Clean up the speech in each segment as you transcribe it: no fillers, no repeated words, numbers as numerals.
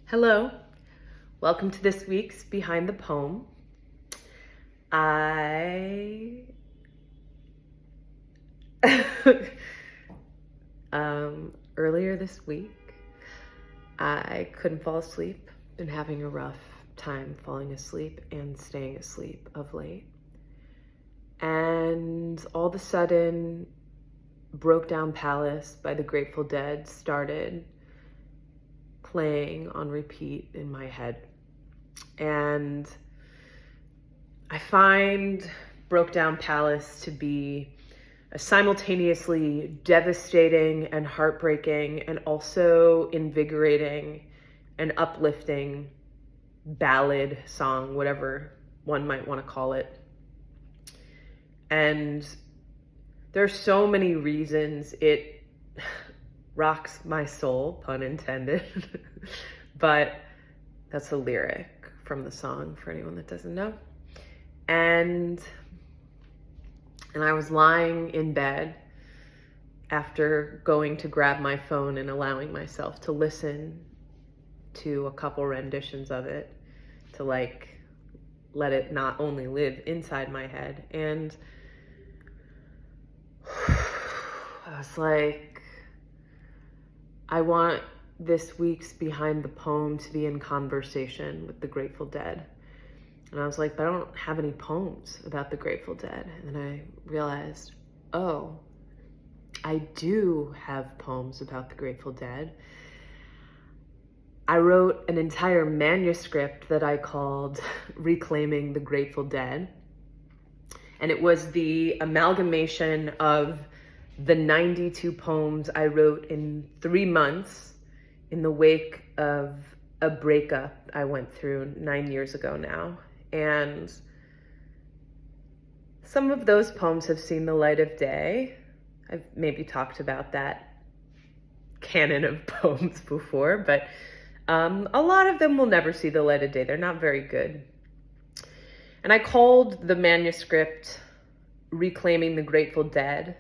Hello, welcome to this week's Behind the Poem. Earlier this week, I couldn't fall asleep. Been having a rough time falling asleep and staying asleep of late. And all of a sudden, Broke Down Palace by the Grateful Dead started playing on repeat in my head. And I find Broke Down Palace to be a simultaneously devastating and heartbreaking and also invigorating and uplifting ballad song, whatever one might want to call it. And there's so many reasons it rocks my soul, pun intended, but that's a lyric from the song for anyone that doesn't know. And I was lying in bed after going to grab my phone and allowing myself to listen to a couple renditions of it, to let it not only live inside my head. And I was like, I want this week's Behind the Poem to be in conversation with the Grateful Dead. And I was like, but I don't have any poems about the Grateful Dead. And then I realized, oh, I do have poems about the Grateful Dead. I wrote an entire manuscript that I called Reclaiming the Grateful Dead. And it was the amalgamation of the 92 poems I wrote in 3 months in the wake of a breakup I went through 9 years ago now. And some of those poems have seen the light of day. I've maybe talked about that canon of poems before, but a lot of them will never see the light of day. They're not very good. And I called the manuscript Reclaiming the Grateful Dead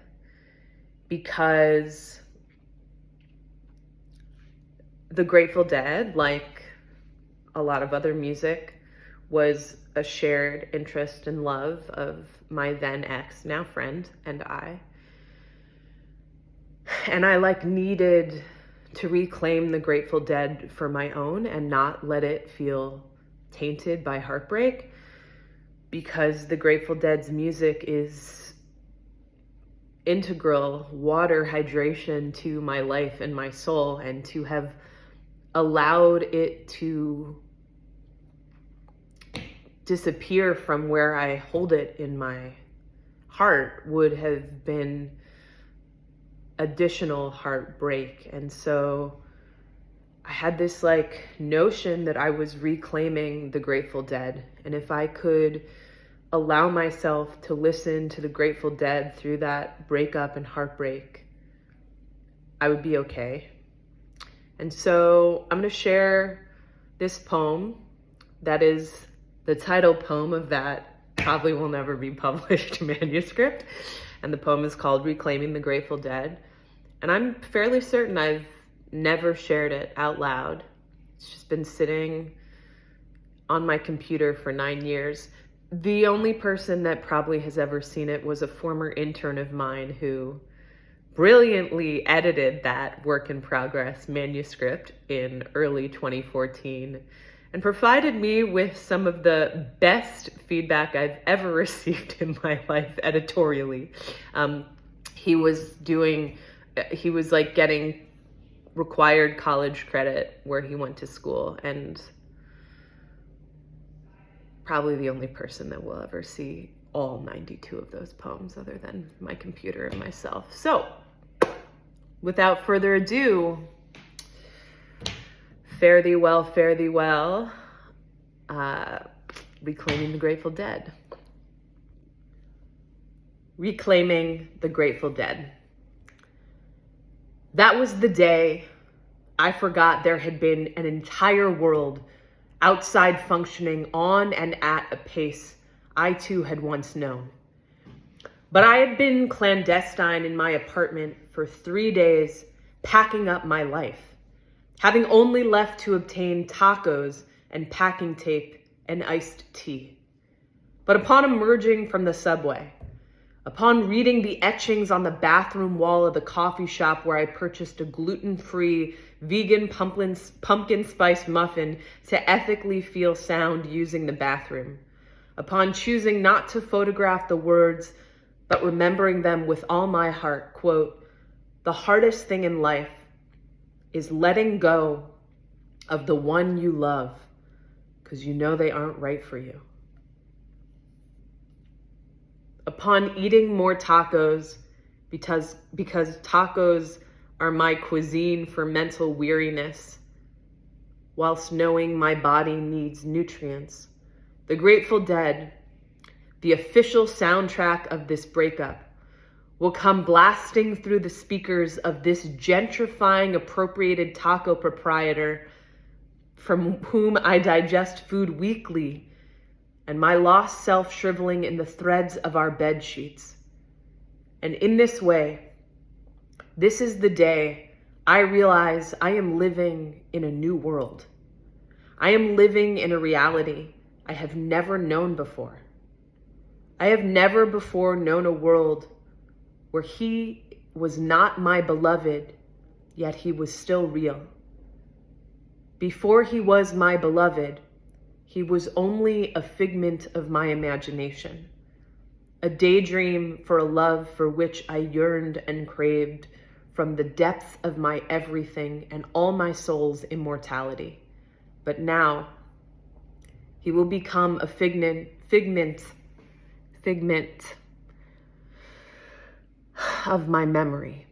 because the Grateful Dead, like a lot of other music, was a shared interest and love of my then ex, now friend, and I. And I needed to reclaim the Grateful Dead for my own and not let it feel tainted by heartbreak, because the Grateful Dead's music is integral water hydration to my life and my soul, and to have allowed it to disappear from where I hold it in my heart would have been additional heartbreak. And so I had this notion that I was reclaiming the Grateful Dead, and if I could allow myself to listen to the Grateful Dead through that breakup and heartbreak, I would be okay. And so I'm going to share this poem that is the title poem of that probably will never be published manuscript. And the poem is called Reclaiming the Grateful Dead. And I'm fairly certain I've never shared it out loud. It's just been sitting on my computer for 9 years. The only person that probably has ever seen it was a former intern of mine who brilliantly edited that work in progress manuscript in early 2014 and provided me with some of the best feedback I've ever received in my life editorially. He was getting required college credit where he went to school, and probably the only person that will ever see all 92 of those poems other than my computer and myself. So, without further ado, fare thee well, fare thee well. Reclaiming the Grateful Dead. Reclaiming the Grateful Dead. That was the day I forgot there had been an entire world outside functioning on and at a pace I too had once known. But I had been clandestine in my apartment for 3 days, packing up my life. having only left to obtain tacos and packing tape and iced tea. But upon emerging from the subway, upon reading the etchings on the bathroom wall of the coffee shop where I purchased a gluten-free vegan pumpkin spice muffin to ethically feel sound using the bathroom, upon choosing not to photograph the words, but remembering them with all my heart, quote, "The hardest thing in life is letting go of the one you love because you know they aren't right for you." Upon eating more tacos, because tacos are my cuisine for mental weariness, whilst knowing my body needs nutrients, the Grateful Dead, the official soundtrack of this breakup, will come blasting through the speakers of this gentrifying appropriated taco proprietor from whom I digest food weekly, and my lost self shriveling in the threads of our bed sheets. And in this way, this is the day I realize I am living in a new world. I am living in a reality I have never known before. I have never before known a world where he was not my beloved, yet he was still real. Before he was my beloved, he was only a figment of my imagination, a daydream for a love for which I yearned and craved from the depth of my everything and all my soul's immortality. But now, he will become a figment of my memory.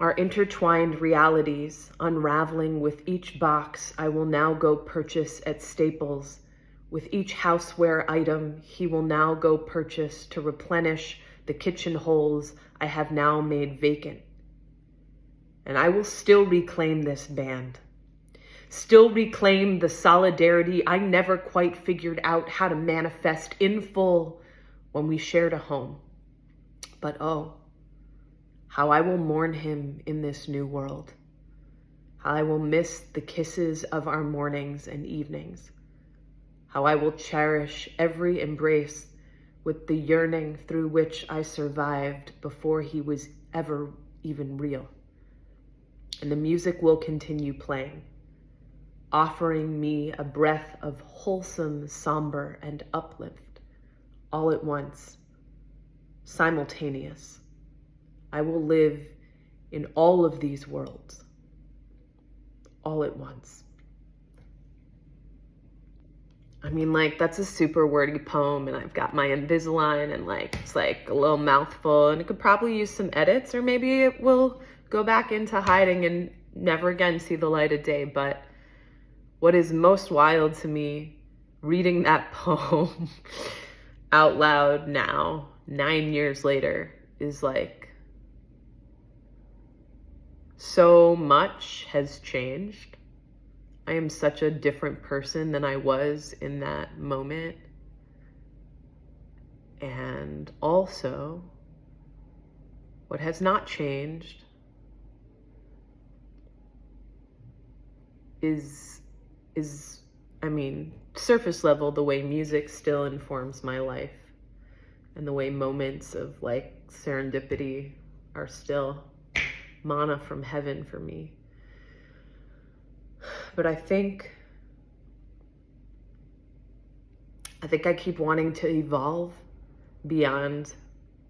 Our intertwined realities unraveling with each box I will now go purchase at Staples, with each houseware item he will now go purchase to replenish the kitchen holes I have now made vacant. And I will still reclaim this band, still reclaim the solidarity I never quite figured out how to manifest in full when we shared a home. But oh, how I will mourn him in this new world. How I will miss the kisses of our mornings and evenings. How I will cherish every embrace with the yearning through which I survived before he was ever even real. And the music will continue playing, offering me a breath of wholesome, somber, and uplift, all at once, simultaneous. I will live in all of these worlds, all at once. I mean, like, that's a super wordy poem, and I've got my Invisalign, and like, it's like a little mouthful, and it could probably use some edits, or maybe it will go back into hiding and never again see the light of day. But what is most wild to me, reading that poem out loud now, 9 years later, is like, so much has changed. I am such a different person than I was in that moment. And also, what has not changed is, I mean, surface level, the way music still informs my life, and the way moments of like serendipity are still manna from heaven for me. But I think I keep wanting to evolve beyond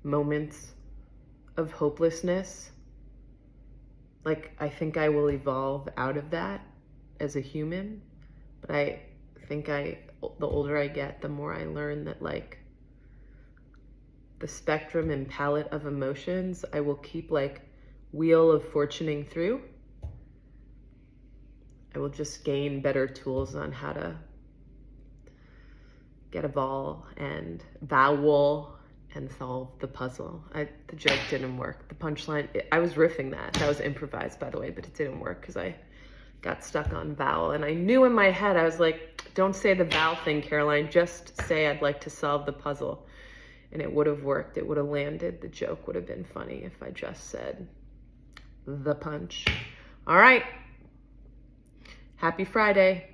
moments of hopelessness. Like, I think I will evolve out of that as a human, but I think the older I get, the more I learn that like the spectrum and palette of emotions I will keep like wheel of fortuning through. I will just gain better tools on how to get a ball and vowel and solve the puzzle. The joke didn't work. The punchline, I was riffing that. That was improvised, by the way, but it didn't work because I got stuck on vowel. And I knew in my head, I was like, don't say the vowel thing, Caroline. Just say I'd like to solve the puzzle. And it would have worked. It would have landed. The joke would have been funny if I just said the punch. All right. Happy Friday.